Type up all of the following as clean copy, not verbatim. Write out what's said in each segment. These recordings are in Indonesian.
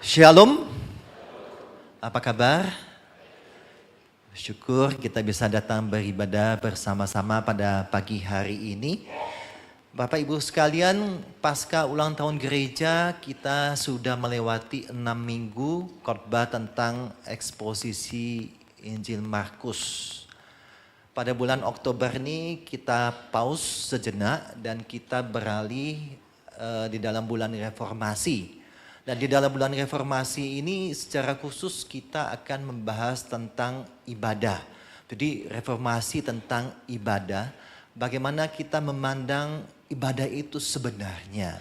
Shalom, apa kabar? Syukur kita bisa datang beribadah bersama-sama pada pagi hari ini. Bapak Ibu sekalian, pasca ulang tahun gereja kita sudah melewati 6 minggu khotbah tentang eksposisi Injil Markus. Pada bulan Oktober ini kita pause sejenak dan kita beralih di dalam bulan reformasi. Dan di dalam bulan reformasi ini secara khusus kita akan membahas tentang ibadah. Jadi reformasi tentang ibadah, bagaimana kita memandang ibadah itu sebenarnya.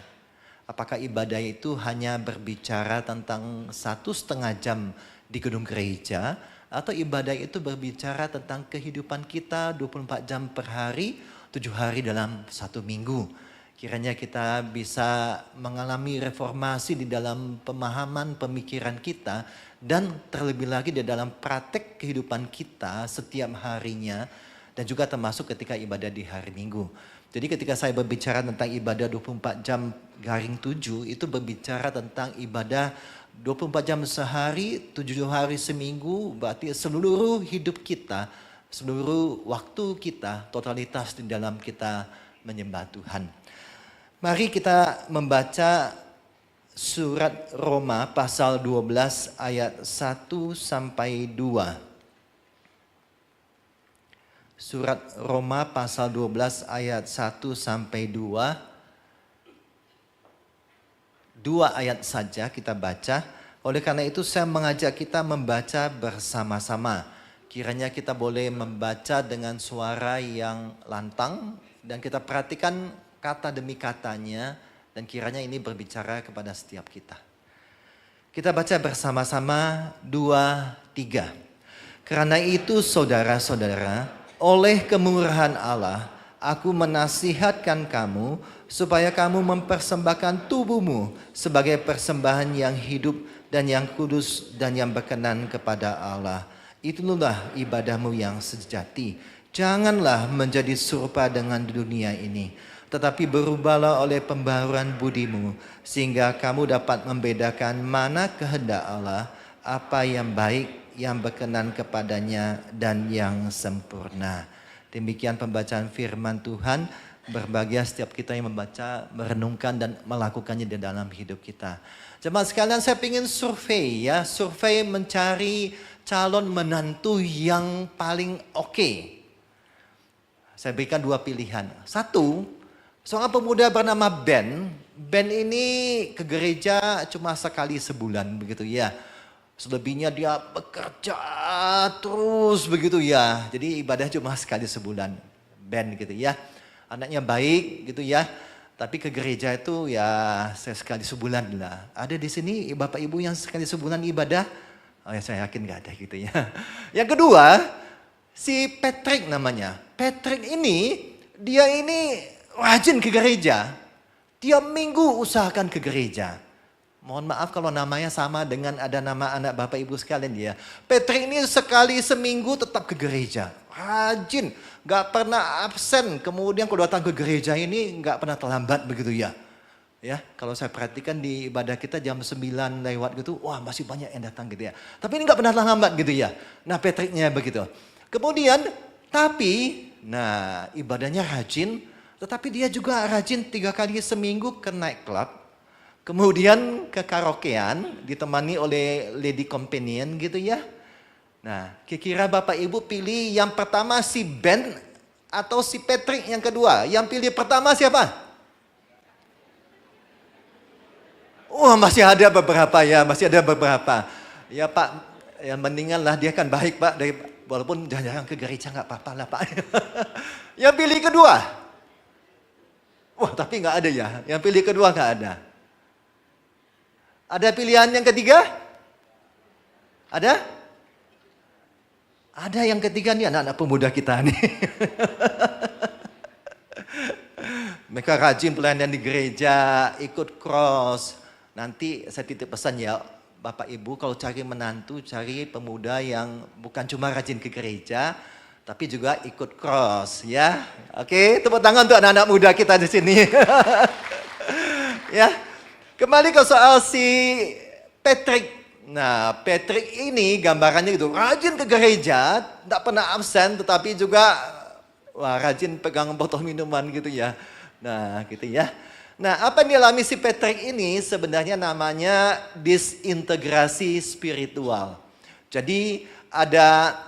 Apakah ibadah itu hanya berbicara tentang 1,5 jam di gedung gereja, atau ibadah itu berbicara tentang kehidupan kita 24 jam per hari, 7 hari dalam 1 minggu. Kiranya kita bisa mengalami reformasi di dalam pemahaman pemikiran kita dan terlebih lagi di dalam praktek kehidupan kita setiap harinya dan juga termasuk ketika ibadah di hari Minggu. Jadi ketika saya berbicara tentang ibadah 24 jam garing 7 itu berbicara tentang ibadah 24 jam sehari, 7 hari seminggu, berarti seluruh hidup kita, seluruh waktu kita, totalitas di dalam kita menyembah Tuhan. Mari kita membaca surat Roma pasal 12 ayat 1 sampai 2. Surat Roma pasal 12 ayat 1 sampai 2. 2 ayat saja kita baca. Oleh karena itu saya mengajak kita membaca bersama-sama. Kiranya kita boleh membaca dengan suara yang lantang dan kita perhatikan kata demi katanya dan kiranya ini berbicara kepada setiap kita. Kita baca bersama-sama 2, 3. Karena itu saudara-saudara, oleh kemurahan Allah, aku menasihatkan kamu supaya kamu mempersembahkan tubuhmu sebagai persembahan yang hidup dan yang kudus dan yang berkenan kepada Allah. Itulah ibadahmu yang sejati. Janganlah menjadi serupa dengan dunia ini, tetapi berubahlah oleh pembaharuan budimu, sehingga kamu dapat membedakan mana kehendak Allah, apa yang baik, yang berkenan kepadanya, dan yang sempurna. Demikian pembacaan firman Tuhan. Berbahagia setiap kita yang membaca, merenungkan, dan melakukannya di dalam hidup kita. Jemaat sekalian, saya ingin survei ya. Survei mencari calon menantu yang paling oke. Saya berikan 2 pilihan. 1, seorang pemuda bernama Ben. Ben ini ke gereja cuma sekali sebulan begitu ya. Selebihnya dia bekerja terus begitu ya. Jadi ibadah cuma sekali sebulan. Ben gitu ya. Anaknya baik gitu ya. Tapi ke gereja itu ya sekali sebulan lah. Ada di sini bapak ibu yang sekali sebulan ibadah? Oh ya, saya yakin gak ada gitu ya. Yang kedua, si Patrick namanya. Patrick ini, dia ini rajin ke gereja. Tiap minggu usahakan ke gereja. Mohon maaf kalau namanya sama dengan ada nama anak bapak ibu sekalian dia. Patrick ini sekali seminggu tetap ke gereja. Rajin, gak pernah absen. Kemudian kalau datang ke gereja ini gak pernah terlambat begitu ya. Ya, kalau saya perhatikan di ibadah kita jam 9 lewat gitu, wah masih banyak yang datang gitu ya. Tapi ini gak pernah terlambat gitu ya. Nah Patricknya begitu. Kemudian, ibadahnya rajin. Tetapi dia juga rajin 3 kali seminggu ke nightclub. Kemudian ke karaokean ditemani oleh lady companion gitu ya. Nah kira-kira bapak ibu pilih yang pertama si Ben atau si Patrick yang kedua? Yang pilih pertama siapa? Wah masih ada beberapa ya, masih ada beberapa. Ya Pak, ya mendinganlah dia kan baik Pak. Walaupun jarang-jarang ke gereja gak apa-apa lah Pak. Yang pilih kedua? Wah tapi gak ada ya, yang pilih kedua gak ada. Ada pilihan yang ketiga? Ada? Ada yang ketiga nih anak-anak pemuda kita nih. Mereka rajin pelayanan di gereja, ikut cross. Nanti saya titip pesan ya Bapak Ibu kalau cari menantu, cari pemuda yang bukan cuma rajin ke gereja, tapi juga ikut cross ya. Oke, tepuk tangan untuk anak-anak muda kita di sini. Ya, kembali ke soal si Patrick. Nah, Patrick ini gambarannya gitu, rajin ke gereja, tidak pernah absen, tetapi juga rajin pegang botol minuman gitu ya. Nah, gitu ya. Nah, apa yang dialami si Patrick ini sebenarnya namanya disintegrasi spiritual. Jadi ada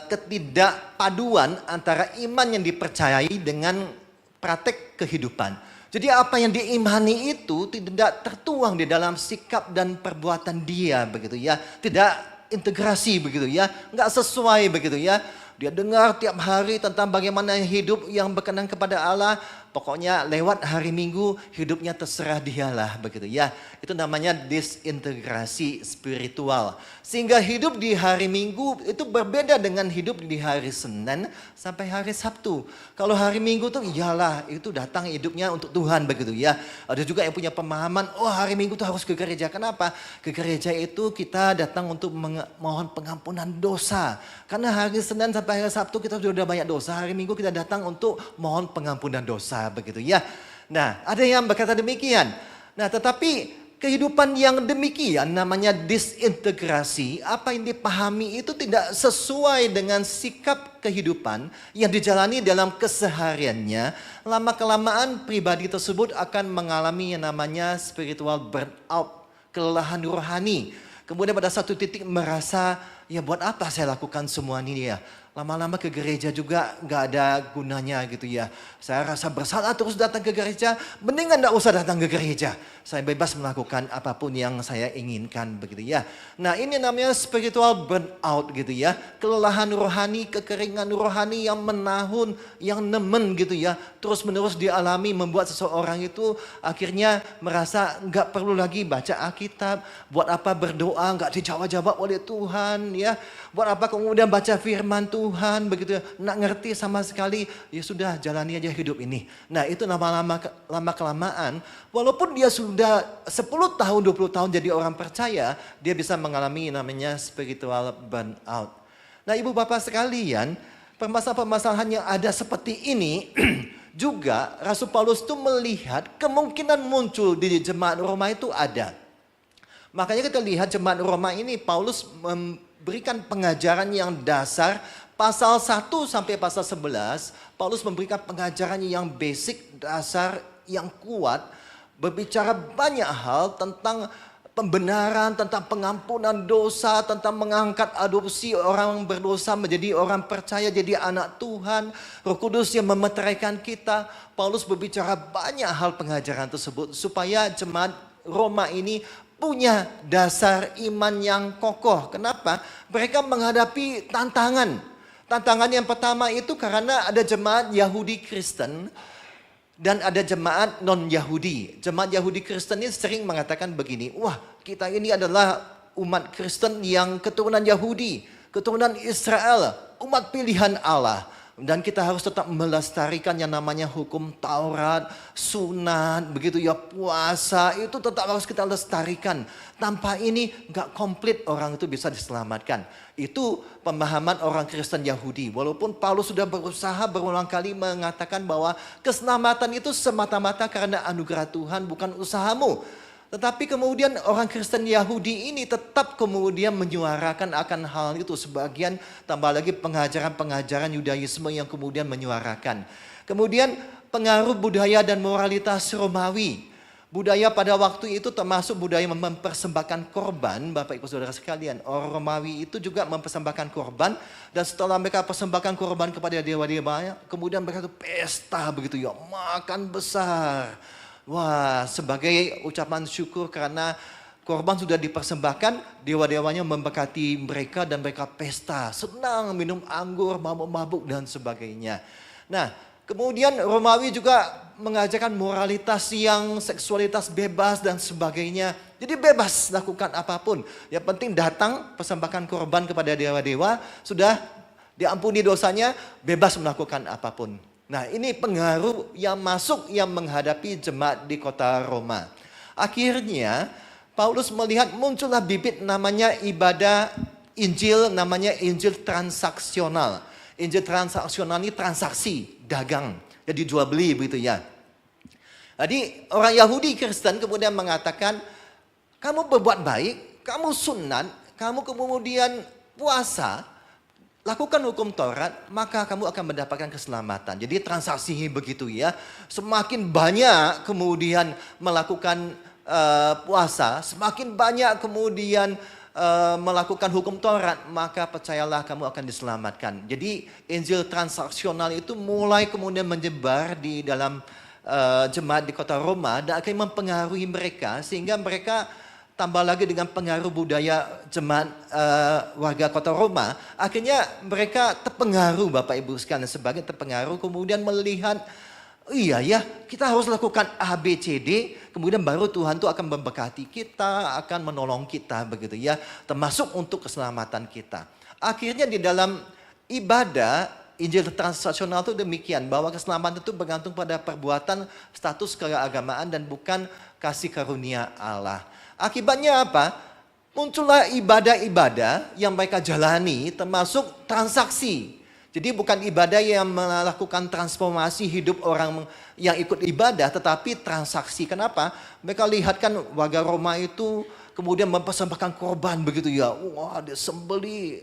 ketidakpaduan antara iman yang dipercayai dengan praktek kehidupan. Jadi apa yang diimani itu tidak tertuang di dalam sikap dan perbuatan dia begitu ya. Tidak integrasi begitu ya. Nggak sesuai begitu ya. Dia dengar tiap hari tentang bagaimana hidup yang berkenan kepada Allah. Pokoknya lewat hari Minggu hidupnya terserah dialah begitu ya. Itu namanya disintegrasi spiritual. Sehingga hidup di hari Minggu itu berbeda dengan hidup di hari Senin sampai hari Sabtu. Kalau hari Minggu tuh iyalah itu datang hidupnya untuk Tuhan begitu ya. Ada juga yang punya pemahaman, oh hari Minggu tuh harus ke gereja. Kenapa? Ke gereja itu kita datang untuk mohon pengampunan dosa. Karena hari Senin sampai hari Sabtu kita sudah banyak dosa. Hari Minggu kita datang untuk mohon pengampunan dosa begitu ya. Nah, ada yang berkata demikian. Nah, tetapi kehidupan yang demikian namanya disintegrasi, apa yang dipahami itu tidak sesuai dengan sikap kehidupan yang dijalani dalam kesehariannya. Lama-kelamaan pribadi tersebut akan mengalami yang namanya spiritual burnout, kelelahan rohani. Kemudian pada satu titik merasa, ya buat apa saya lakukan semua ini ya. Lama-lama ke gereja juga nggak ada gunanya gitu ya. Saya rasa bersalah terus datang ke gereja, mendingan nggak usah datang ke gereja. Saya bebas melakukan apapun yang saya inginkan begitu ya. Nah ini namanya spiritual burnout gitu ya. Kelelahan rohani, kekeringan rohani yang menahun, yang nemen gitu ya. Terus menerus dialami membuat seseorang itu akhirnya merasa nggak perlu lagi baca Alkitab. Buat apa berdoa nggak dijawab-jawab oleh Tuhan ya. Buat apa kemudian baca firman Tuhan begitu ya. Nggak ngerti sama sekali, ya sudah jalani aja hidup ini. Nah itu lama kelamaan, walaupun dia sudah 10 tahun, 20 tahun jadi orang percaya, dia bisa mengalami namanya spiritual burnout. Nah ibu bapak sekalian, permasalahan-permasalahan yang ada seperti ini, juga Rasul Paulus itu melihat kemungkinan muncul di jemaat Roma itu ada. Makanya kita lihat jemaat Roma ini Paulus memberikan pengajaran yang dasar. Pasal 1 sampai pasal 11, Paulus memberikan pengajaran yang basic, dasar, yang kuat. Berbicara banyak hal tentang pembenaran, tentang pengampunan dosa, tentang mengangkat adopsi orang berdosa menjadi orang percaya, jadi anak Tuhan. Roh Kudus yang memeteraikan kita. Paulus berbicara banyak hal pengajaran tersebut supaya jemaat Roma ini punya dasar iman yang kokoh. Kenapa? Mereka menghadapi tantangan. Tantangan yang pertama itu karena ada jemaat Yahudi Kristen dan ada jemaat non-Yahudi. Jemaat Yahudi Kristen ini sering mengatakan begini, wah kita ini adalah umat Kristen yang keturunan Yahudi, keturunan Israel, umat pilihan Allah. Dan kita harus tetap melestarikan yang namanya hukum Taurat, sunat, begitu ya puasa, itu tetap harus kita lestarikan. Tanpa ini gak komplit orang itu bisa diselamatkan. Itu pemahaman orang Kristen Yahudi. Walaupun Paulus sudah berusaha berulang kali mengatakan bahwa keselamatan itu semata-mata karena anugerah Tuhan bukan usahamu. Tetapi kemudian orang Kristen Yahudi ini tetap kemudian menyuarakan akan hal itu. Sebagian tambah lagi pengajaran-pengajaran Yudaisme yang kemudian menyuarakan. Kemudian pengaruh budaya dan moralitas Romawi. Budaya pada waktu itu termasuk budaya mempersembahkan korban. Bapak ibu saudara sekalian, orang Romawi itu juga mempersembahkan korban. Dan setelah mereka persembahkan korban kepada dewa-dewa, kemudian mereka itu pesta begitu ya, makan besar. Wah, sebagai ucapan syukur karena korban sudah dipersembahkan, dewa-dewanya memberkati mereka dan mereka pesta, senang minum anggur, mabuk-mabuk dan sebagainya. Nah, kemudian Romawi juga mengajarkan moralitas yang seksualitas bebas dan sebagainya. Jadi bebas lakukan apapun. Yang penting datang persembahkan korban kepada dewa-dewa, sudah diampuni dosanya, bebas melakukan apapun. Nah ini pengaruh yang masuk yang menghadapi jemaat di kota Roma. Akhirnya Paulus melihat muncullah bibit namanya ibadah Injil, namanya Injil transaksional. Injil transaksional ini transaksi, dagang, jadi jual beli begitu ya. Jadi orang Yahudi Kristen kemudian mengatakan Kamu berbuat baik, kamu sunat, kamu kemudian puasa, lakukan hukum Taurat, maka kamu akan mendapatkan keselamatan. Jadi transaksi begitu ya. Semakin banyak kemudian melakukan puasa, semakin banyak kemudian melakukan hukum Taurat, maka percayalah kamu akan diselamatkan. Jadi Injil transaksional itu mulai kemudian menyebar di dalam jemaat di kota Roma dan akhirnya mempengaruhi mereka sehingga mereka tambah lagi dengan pengaruh budaya jemaat warga kota Roma, akhirnya mereka terpengaruh Bapak Ibu sekalian, sebagai terpengaruh kemudian melihat iya ya, kita harus lakukan A, B, C, D, kemudian baru Tuhan itu akan memberkati kita, akan menolong kita begitu ya, termasuk untuk keselamatan kita. Akhirnya di dalam ibadah Injil transaksional itu demikian, bahwa keselamatan itu bergantung pada perbuatan, status keagamaan dan bukan kasih karunia Allah. Akibatnya apa? Muncullah ibadah-ibadah yang mereka jalani termasuk transaksi. Jadi bukan ibadah yang melakukan transformasi hidup orang yang ikut ibadah, tetapi transaksi. Kenapa? Mereka lihat kan warga Roma itu kemudian mempersembahkan korban begitu ya. Wah, dia sembeli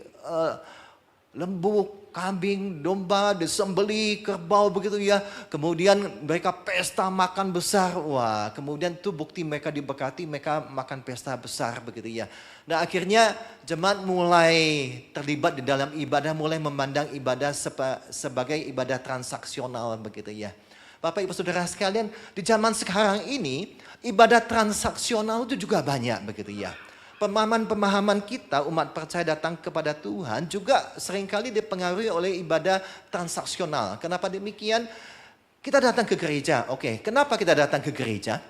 lembu, kambing, domba, disembeli, kerbau begitu ya. Kemudian mereka pesta makan besar. Wah, kemudian itu bukti mereka diberkati, mereka makan pesta besar begitu ya. Nah akhirnya jemaat mulai terlibat di dalam ibadah, mulai memandang ibadah sebagai ibadah transaksional begitu ya. Bapak Ibu Saudara sekalian, di zaman sekarang ini ibadah transaksional itu juga banyak begitu ya. Pemahaman-pemahaman kita umat percaya datang kepada Tuhan juga seringkali dipengaruhi oleh ibadah transaksional. Kenapa demikian? Kita datang ke gereja. Oke, kenapa kita datang ke gereja?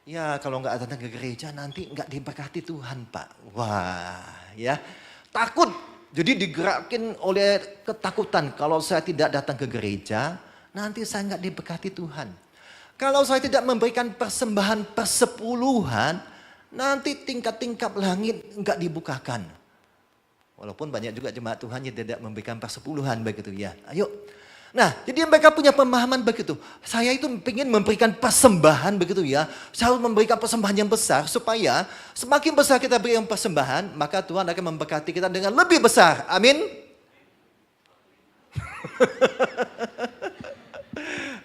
Ya kalau nggak datang ke gereja nanti nggak diberkati Tuhan Pak. Wah ya, takut. Jadi digerakin oleh ketakutan. Kalau saya tidak datang ke gereja, nanti saya nggak diberkati Tuhan. Kalau saya tidak memberikan persembahan persepuluhan, nanti tingkat-tingkat langit enggak dibukakan. Walaupun banyak juga jemaat Tuhan yang tidak memberikan persepuluhan begitu ya. Ayo. Nah jadi mereka punya pemahaman begitu. Saya itu ingin memberikan persembahan begitu ya. Saya harus memberikan persembahan yang besar supaya semakin besar kita berikan persembahan, maka Tuhan akan memberkati kita dengan lebih besar. Amin.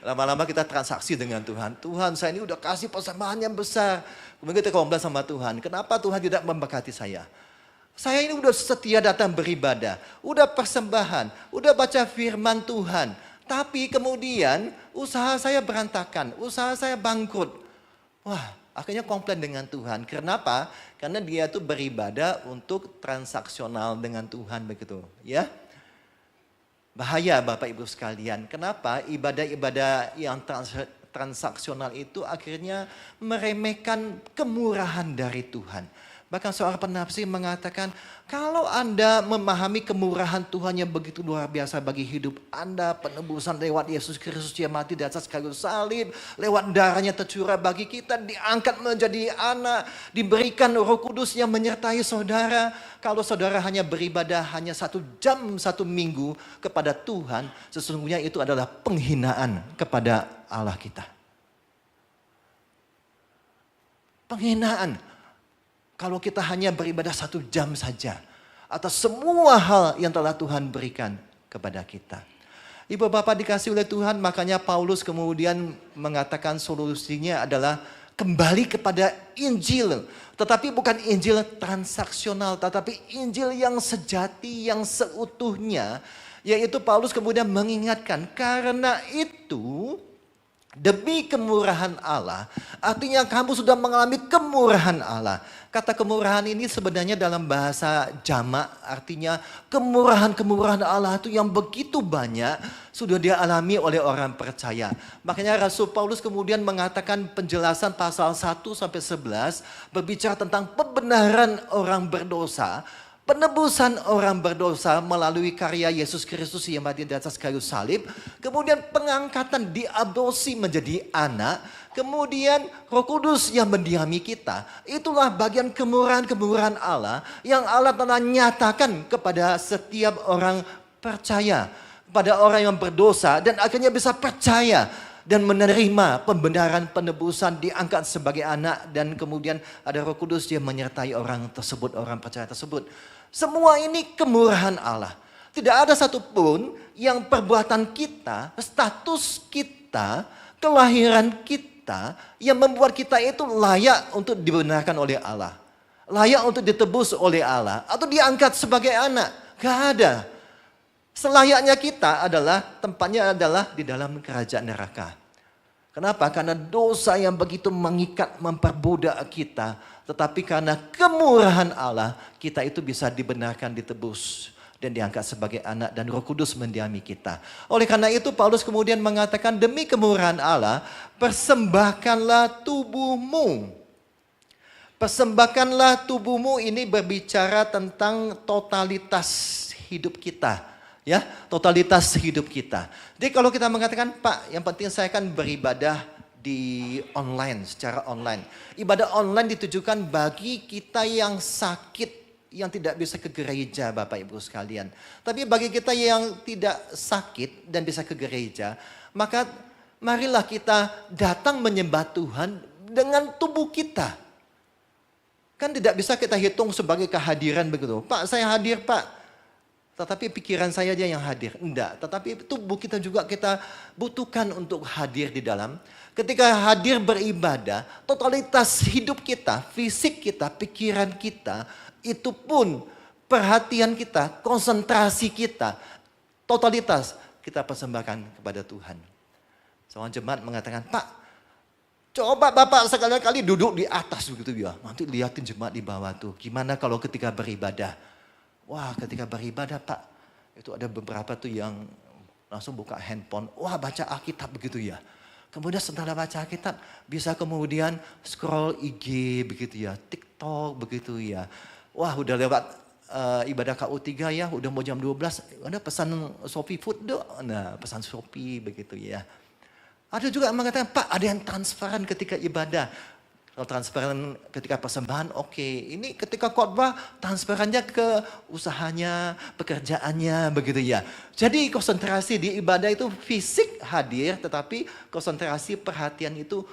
Lama-lama kita transaksi dengan Tuhan. Tuhan saya ini udah kasih persembahan yang besar. Kemudian kita ngomong sama Tuhan, kenapa Tuhan tidak memberkati saya? Saya ini udah setia datang beribadah, udah persembahan, udah baca firman Tuhan. Tapi kemudian usaha saya berantakan, usaha saya bangkrut. Wah, akhirnya komplain dengan Tuhan. Kenapa? Karena dia tuh beribadah untuk transaksional dengan Tuhan begitu, ya. Bahaya Bapak Ibu sekalian. Kenapa? Ibadah-ibadah yang transaksional itu akhirnya meremehkan kemurahan dari Tuhan. Bahkan seorang penafsir mengatakan, kalau Anda memahami kemurahan Tuhan yang begitu luar biasa bagi hidup Anda, penebusan lewat Yesus Kristus yang mati di atas kayu salib, lewat darahnya tercurah bagi kita, diangkat menjadi anak, diberikan Roh Kudus yang menyertai saudara. Kalau saudara hanya beribadah hanya 1 jam 1 minggu kepada Tuhan, sesungguhnya itu adalah penghinaan kepada Allah kita. Penghinaan. Kalau kita hanya beribadah 1 jam saja atas semua hal yang telah Tuhan berikan kepada kita. Ibu Bapak dikasih oleh Tuhan, makanya Paulus kemudian mengatakan solusinya adalah kembali kepada Injil. Tetapi bukan Injil transaksional, tetapi Injil yang sejati, yang seutuhnya. Yaitu Paulus kemudian mengingatkan, karena itu demi kemurahan Allah, artinya kamu sudah mengalami kemurahan Allah. Kata kemurahan ini sebenarnya dalam bahasa jamak artinya kemurahan-kemurahan Allah itu yang begitu banyak sudah dia alami oleh orang percaya. Makanya Rasul Paulus kemudian mengatakan penjelasan pasal 1 sampai 11 berbicara tentang pembenaran orang berdosa. Penebusan orang berdosa melalui karya Yesus Kristus yang mati di atas kayu salib. Kemudian pengangkatan diadopsi menjadi anak. Kemudian Roh Kudus yang mendiami kita. Itulah bagian kemurahan-kemurahan Allah yang Allah telah nyatakan kepada setiap orang percaya. Pada orang yang berdosa dan akhirnya bisa percaya. dan menerima pembenaran penebusan, diangkat sebagai anak, dan kemudian ada Roh Kudus, dia menyertai orang tersebut, orang percaya tersebut. Semua ini kemurahan Allah. Tidak ada satupun yang perbuatan kita, status kita, kelahiran kita yang membuat kita itu layak untuk dibenarkan oleh Allah. Layak untuk ditebus oleh Allah atau diangkat sebagai anak. Gak ada. Selayaknya kita adalah, tempatnya adalah di dalam kerajaan neraka. Kenapa? Karena dosa yang begitu mengikat, memperbudak kita. Tetapi karena kemurahan Allah, kita itu bisa dibenarkan, ditebus, dan diangkat sebagai anak, dan Roh Kudus mendiami kita. Oleh karena itu Paulus kemudian mengatakan, demi kemurahan Allah, persembahkanlah tubuhmu. Persembahkanlah tubuhmu, ini berbicara tentang totalitas hidup kita. Ya, totalitas hidup kita. Jadi kalau kita mengatakan, Pak, yang penting saya kan beribadah di online, secara online. Ibadah online ditujukan bagi kita yang sakit, yang tidak bisa ke gereja, Bapak Ibu sekalian. Tapi bagi kita yang tidak sakit dan bisa ke gereja, maka marilah kita datang menyembah Tuhan dengan tubuh kita. Kan tidak bisa kita hitung sebagai kehadiran begitu. Pak, saya hadir, Pak. Tetapi pikiran saya aja yang hadir. Enggak, tetapi tubuh kita juga kita butuhkan untuk hadir di dalam. Ketika hadir beribadah, totalitas hidup kita, fisik kita, pikiran kita, itu pun perhatian kita, konsentrasi kita, totalitas kita persembahkan kepada Tuhan. Seorang jemaat mengatakan, Pak, coba Bapak sekali-kali duduk di atas begitu ya. Nanti liatin jemaat di bawah tuh. Gimana kalau ketika beribadah? Wah, ketika beribadah Pak, itu ada beberapa tuh yang langsung buka handphone. Wah, baca Alkitab begitu ya. Kemudian setelah baca Alkitab, bisa kemudian scroll IG begitu ya. TikTok begitu ya. Wah, udah lewat ibadah KU3 ya, udah mau jam 12. Ada pesan Shopee Food dong. Nah, pesan Shopee begitu ya. Ada juga yang mengatakan, Pak, ada yang transparan ketika ibadah. Kalau transparan ketika persembahan, oke. Ini ketika khotbah, transparannya ke usahanya, pekerjaannya, begitu ya. Jadi konsentrasi di ibadah itu fisik hadir, tetapi konsentrasi perhatian itu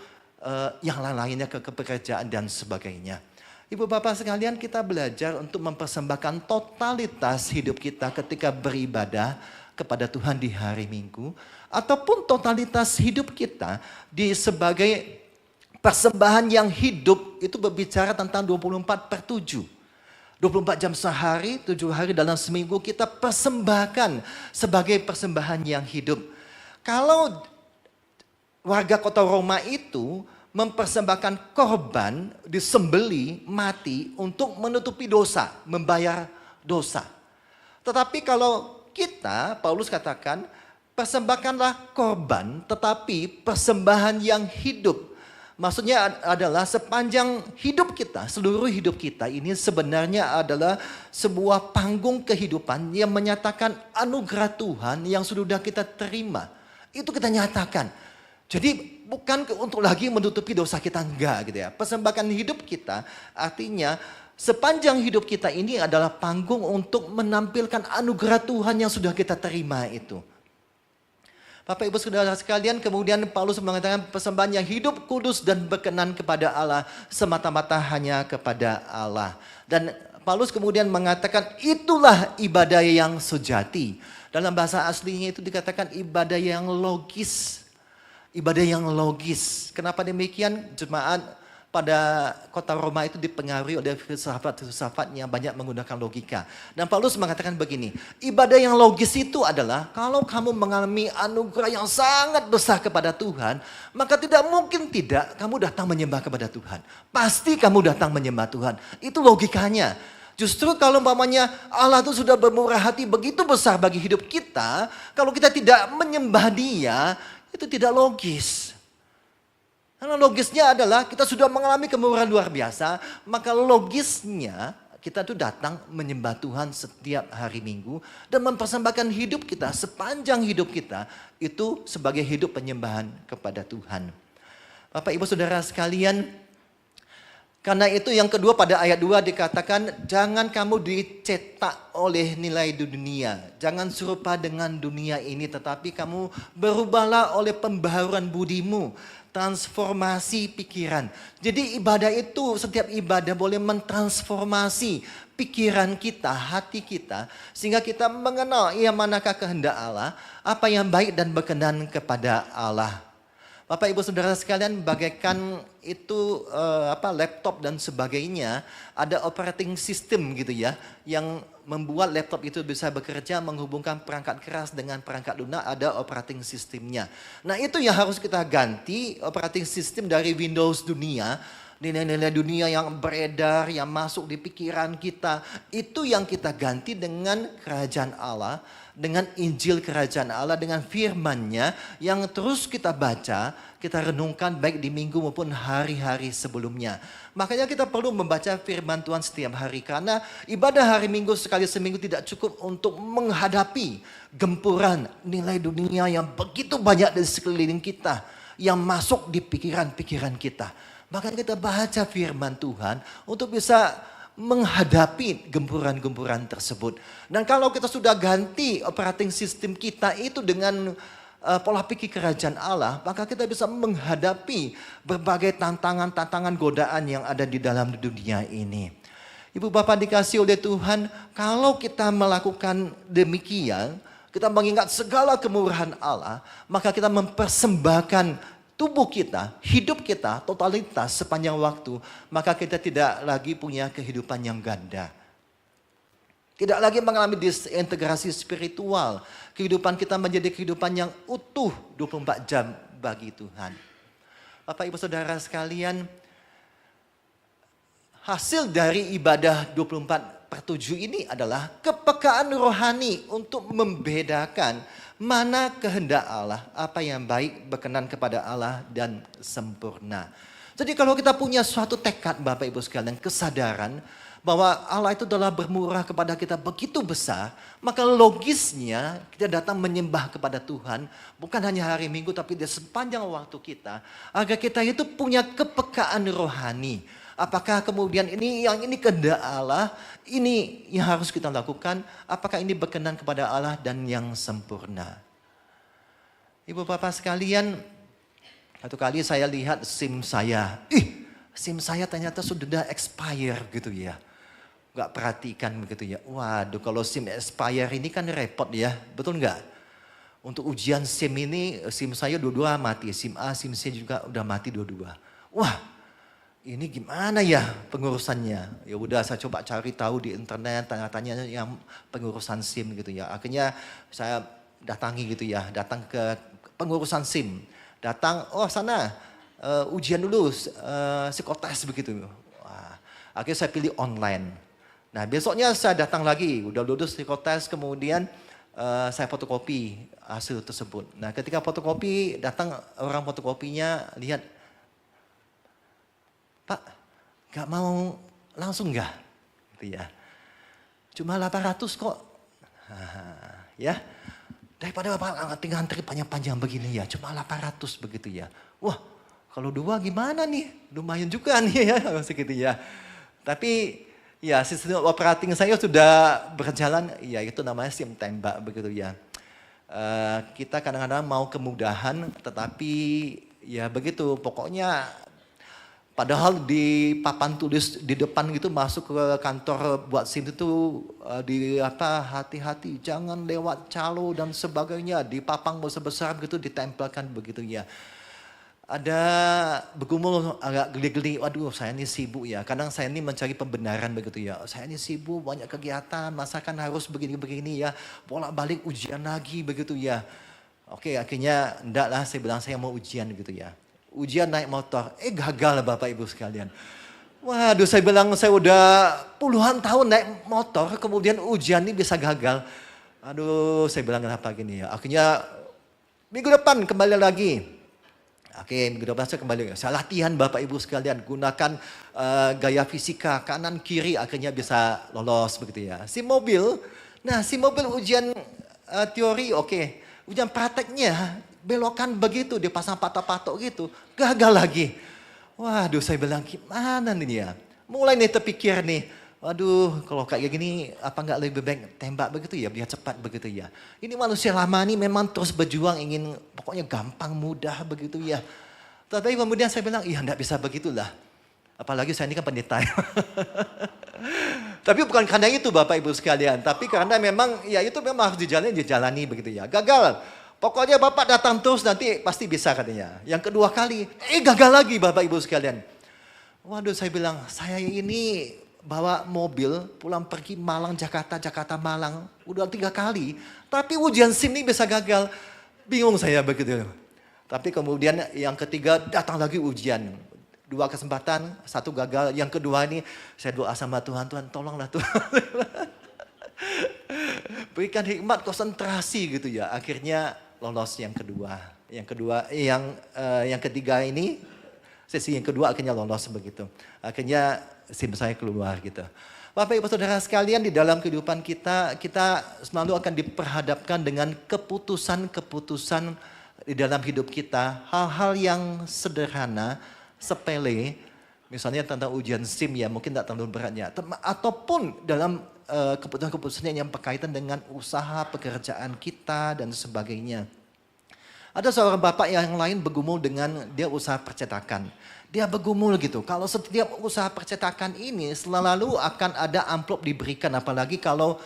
yang lain-lainnya ke pekerjaan dan sebagainya. Ibu bapak sekalian, kita belajar untuk mempersembahkan totalitas hidup kita ketika beribadah kepada Tuhan di hari Minggu. Ataupun totalitas hidup kita di sebagai persembahan yang hidup, itu berbicara tentang 24/7. 24 jam sehari, 7 hari dalam seminggu kita persembahkan sebagai persembahan yang hidup. Kalau warga kota Roma itu mempersembahkan korban, disembeli, mati untuk menutupi dosa, membayar dosa. Tetapi kalau kita, Paulus katakan, persembahkanlah korban, tetapi persembahan yang hidup. Maksudnya adalah sepanjang hidup kita, seluruh hidup kita ini sebenarnya adalah sebuah panggung kehidupan yang menyatakan anugerah Tuhan yang sudah kita terima. Itu kita nyatakan. Jadi bukan untuk lagi menutupi dosa kita, enggak gitu ya. Persembahkan hidup kita artinya sepanjang hidup kita ini adalah panggung untuk menampilkan anugerah Tuhan yang sudah kita terima itu. Bapak Ibu Saudara sekalian, kemudian Paulus mengatakan persembahan yang hidup, kudus dan berkenan kepada Allah, semata-mata hanya kepada Allah. Dan Paulus kemudian mengatakan itulah ibadah yang sejati. Dalam bahasa aslinya itu dikatakan ibadah yang logis. Ibadah yang logis. Kenapa demikian? Jemaat pada kota Roma itu dipengaruhi oleh filsafat-filsafat yang banyak menggunakan logika. Dan Paulus mengatakan begini, ibadah yang logis itu adalah kalau kamu mengalami anugerah yang sangat besar kepada Tuhan, maka tidak mungkin tidak kamu datang menyembah kepada Tuhan. Pasti kamu datang menyembah Tuhan. Itu logikanya. Justru kalau umpamanya Allah itu sudah bermurah hati begitu besar bagi hidup kita, kalau kita tidak menyembah Dia, itu tidak logis. Karena logisnya adalah kita sudah mengalami kemurahan luar biasa, maka logisnya kita tuh datang menyembah Tuhan setiap hari Minggu dan mempersembahkan hidup kita sepanjang hidup kita itu sebagai hidup penyembahan kepada Tuhan. Bapak Ibu Saudara sekalian, Karena itu yang kedua pada ayat 2 dikatakan, jangan kamu dicetak oleh nilai dunia. Jangan serupa dengan dunia ini, tetapi kamu berubahlah oleh pembaharuan budimu. Transformasi pikiran. Jadi ibadah itu, setiap ibadah boleh mentransformasi pikiran kita, hati kita. Sehingga kita mengenal manakah kehendak Allah, apa yang baik dan berkenan kepada Allah. Bapak Ibu Saudara sekalian, bagaikan itu laptop dan sebagainya, ada operating system gitu ya, yang membuat laptop itu bisa bekerja menghubungkan perangkat keras dengan perangkat lunak, ada operating systemnya. Nah itu yang harus kita ganti, operating system dari Windows dunia, nilai-nilai dunia yang beredar, yang masuk di pikiran kita, itu yang kita ganti dengan kerajaan Allah, dengan Injil kerajaan Allah, dengan firman-Nya yang terus kita baca, kita renungkan baik di minggu maupun hari-hari sebelumnya. Makanya kita perlu membaca firman Tuhan setiap hari, karena ibadah hari Minggu sekali seminggu tidak cukup untuk menghadapi gempuran nilai dunia yang begitu banyak di sekeliling kita, yang masuk di pikiran-pikiran kita. Makanya kita baca firman Tuhan untuk bisa menghadapi gempuran-gempuran tersebut. Dan kalau kita sudah ganti operating system kita itu dengan pola pikir kerajaan Allah, maka kita bisa menghadapi berbagai tantangan-tantangan godaan yang ada di dalam dunia ini. Ibu Bapak dikasih oleh Tuhan, kalau kita melakukan demikian, kita mengingat segala kemurahan Allah, maka kita mempersembahkan tubuh kita, hidup kita, totalitas sepanjang waktu, maka kita tidak lagi punya kehidupan yang ganda. Tidak lagi mengalami disintegrasi spiritual. Kehidupan kita menjadi kehidupan yang utuh 24 jam bagi Tuhan. Bapak Ibu Saudara sekalian, hasil dari ibadah 24/7 ini adalah kepekaan rohani untuk membedakan mana kehendak Allah, apa yang baik, berkenan kepada Allah dan sempurna. Jadi kalau kita punya suatu tekad Bapak Ibu sekalian, kesadaran bahwa Allah itu adalah bermurah kepada kita begitu besar, maka logisnya kita datang menyembah kepada Tuhan, bukan hanya hari Minggu tapi di sepanjang waktu kita, agar kita itu punya kepekaan rohani. Apakah kemudian ini kehendak Allah, ini yang harus kita lakukan, apakah ini berkenan kepada Allah dan yang sempurna. Ibu Bapak sekalian, satu kali saya lihat SIM saya, SIM saya ternyata sudah expire gitu ya. Gak perhatikan begitu ya, waduh kalau SIM expire ini kan repot ya, betul nggak? Untuk ujian SIM ini, SIM saya dua-dua mati, SIM A, SIM C juga udah mati dua-dua. Wah, ini gimana ya pengurusannya? Ya udah saya coba cari tahu di internet, tanya-tanya yang pengurusan SIM gitu ya. Akhirnya saya datangi gitu ya, datang ke pengurusan SIM. Datang, oh sana ujian dulu, psikotes begitu. Wah, akhirnya saya pilih online. Nah besoknya saya datang lagi, udah lulus psikotes, kemudian saya fotokopi hasil tersebut. Nah ketika fotokopi, datang orang fotokopinya, lihat, Pak, gak mau langsung gak? Gitu ya. Cuma 800 kok. Ya. Daripada Bapak ngantri panjang-panjang begini ya. Cuma 800 begitu ya. Wah, kalau dua gimana nih? Lumayan juga nih ya. Segitu ya. Tapi ya sistem operating saya sudah berjalan. Ya itu namanya SIM tembak begitu ya. Kita kadang-kadang mau kemudahan. Tetapi ya begitu. Pokoknya padahal di papan tulis di depan gitu masuk ke kantor buat SIM itu hati-hati jangan lewat calo dan sebagainya, di papang besar-besar gitu ditempelkan begitu ya. Ada bergumul agak geli-geli, waduh saya ini sibuk ya, kadang saya ini mencari pembenaran begitu ya, saya ini sibuk banyak kegiatan, masakan harus begini-begini ya, bolak-balik ujian lagi begitu ya. Oke akhirnya enggak lah, saya bilang saya mau ujian gitu ya. Ujian naik motor, gagal Bapak Ibu sekalian. Waduh saya bilang saya udah puluhan tahun naik motor, kemudian ujian ini bisa gagal. Aduh saya bilang kenapa gini ya. Akhirnya minggu depan kembali lagi. Oke minggu depan saya kembali lagi. Saya latihan Bapak Ibu sekalian, gunakan gaya fisika kanan kiri akhirnya bisa lolos begitu ya. SIM mobil ujian teori oke. Ujian prakteknya belokan begitu, dipasang patok-patok gitu, gagal lagi. Waduh, saya bilang gimana nih ya. Mulai nih terpikir nih, waduh kalau kayak gini apa nggak lebih baik tembak begitu ya, biar cepat begitu ya. Ini manusia lama nih memang terus berjuang ingin pokoknya gampang mudah begitu ya. Tapi kemudian saya bilang, iya enggak bisa begitulah. Apalagi saya ini kan pendeta. Tapi bukan karena itu Bapak Ibu sekalian. Tapi karena memang ya itu memang harus dijalani begitu ya. Gagal. Pokoknya Bapak datang terus nanti pasti bisa katanya. Yang kedua kali, gagal lagi Bapak Ibu sekalian. Waduh saya bilang, saya ini bawa mobil pulang pergi Malang, Jakarta, Jakarta, Malang. Udah 3 kali. Tapi ujian SIM ini bisa gagal. Bingung saya begitu. Tapi kemudian yang ketiga datang lagi ujian. 2 kesempatan, 1 gagal. Yang kedua ini saya doa sama Tuhan, Tuhan tolonglah Tuhan. Berikan hikmat konsentrasi gitu ya. Akhirnya lolos yang kedua. Yang ketiga ini, sesi yang kedua akhirnya lolos begitu. Akhirnya SIM saya keluar gitu. Bapak Ibu Saudara sekalian, di dalam kehidupan kita selalu akan diperhadapkan dengan keputusan-keputusan di dalam hidup kita. Hal-hal yang sederhana, sepele, misalnya tentang ujian SIM ya mungkin tidak terlalu beratnya. Ataupun dalam keputusan-keputusan yang berkaitan dengan usaha pekerjaan kita dan sebagainya. Ada seorang bapak yang lain bergumul dengan dia usaha percetakan. Dia bergumul gitu, kalau setiap usaha percetakan ini selalu akan ada amplop diberikan, apalagi kalau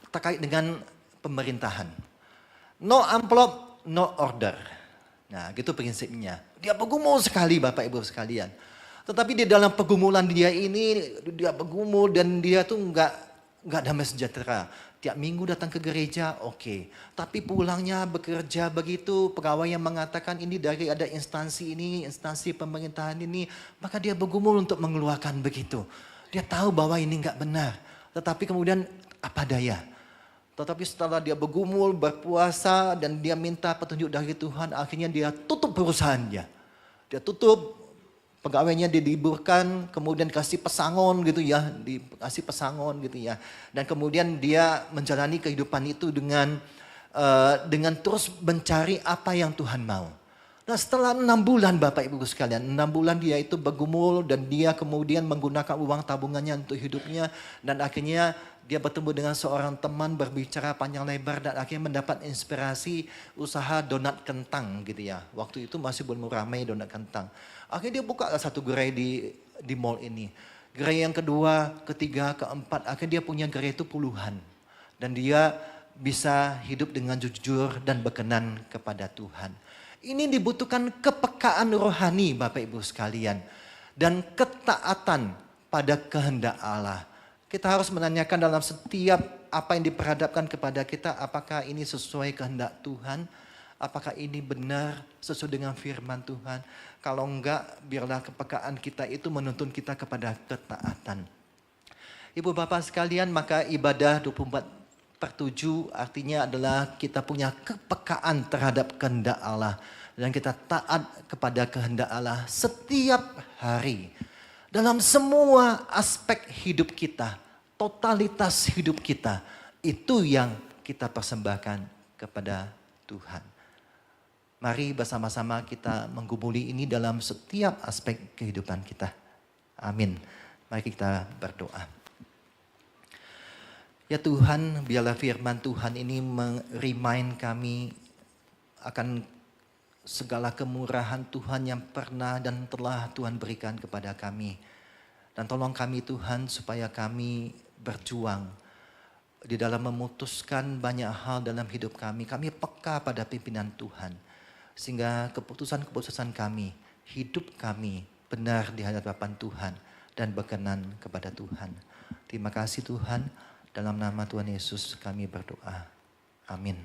terkait dengan pemerintahan. No amplop, no order. Nah gitu prinsipnya. Dia bergumul sekali Bapak Ibu sekalian. Tetapi di dalam pergumulan dia ini, dia bergumul dan dia tuh nggak damai sejahtera. Tiap minggu datang ke gereja, oke. Tapi pulangnya bekerja begitu, pegawai yang mengatakan ini dari ada instansi ini, instansi pemerintahan ini. Maka dia bergumul untuk mengeluarkan begitu. Dia tahu bahwa ini nggak benar. Tetapi kemudian apa daya. Tetapi setelah dia bergumul, berpuasa dan dia minta petunjuk dari Tuhan, akhirnya dia tutup perusahaannya. Dia tutup. Pegawainya diliburkan, kemudian kasih pesangon gitu ya, dikasih pesangon gitu ya. Dan kemudian dia menjalani kehidupan itu dengan terus mencari apa yang Tuhan mau. Nah setelah 6 bulan Bapak Ibu sekalian, 6 bulan dia itu bergumul dan dia kemudian menggunakan uang tabungannya untuk hidupnya. Dan akhirnya dia bertemu dengan seorang teman berbicara panjang lebar dan akhirnya mendapat inspirasi usaha donat kentang gitu ya. Waktu itu masih belum ramai donat kentang. Akhirnya dia buka satu gerai di mall ini. Gerai yang kedua, ketiga, keempat, akhirnya dia punya gerai itu puluhan. Dan dia bisa hidup dengan jujur dan berkenan kepada Tuhan. Ini dibutuhkan kepekaan rohani Bapak Ibu sekalian. Dan ketaatan pada kehendak Allah. Kita harus menanyakan dalam setiap apa yang diperhadapkan kepada kita, apakah ini sesuai kehendak Tuhan? Apakah ini benar sesuai dengan firman Tuhan? Kalau enggak, biarlah kepekaan kita itu menuntun kita kepada ketaatan. Ibu Bapak sekalian, maka ibadah 24/7 artinya adalah kita punya kepekaan terhadap kehendak Allah. Dan kita taat kepada kehendak Allah setiap hari. Dalam semua aspek hidup kita, totalitas hidup kita, itu yang kita persembahkan kepada Tuhan. Mari bersama-sama kita menggumuli ini dalam setiap aspek kehidupan kita. Amin. Mari kita berdoa. Ya Tuhan, biarlah firman Tuhan ini remind kami akan segala kemurahan Tuhan yang pernah dan telah Tuhan berikan kepada kami. Dan tolong kami Tuhan supaya kami berjuang di dalam memutuskan banyak hal dalam hidup kami. Kami peka pada pimpinan Tuhan. Sehingga keputusan-keputusan kami, hidup kami benar di hadapan Tuhan dan berkenan kepada Tuhan. Terima kasih Tuhan, dalam nama Tuhan Yesus kami berdoa. Amin.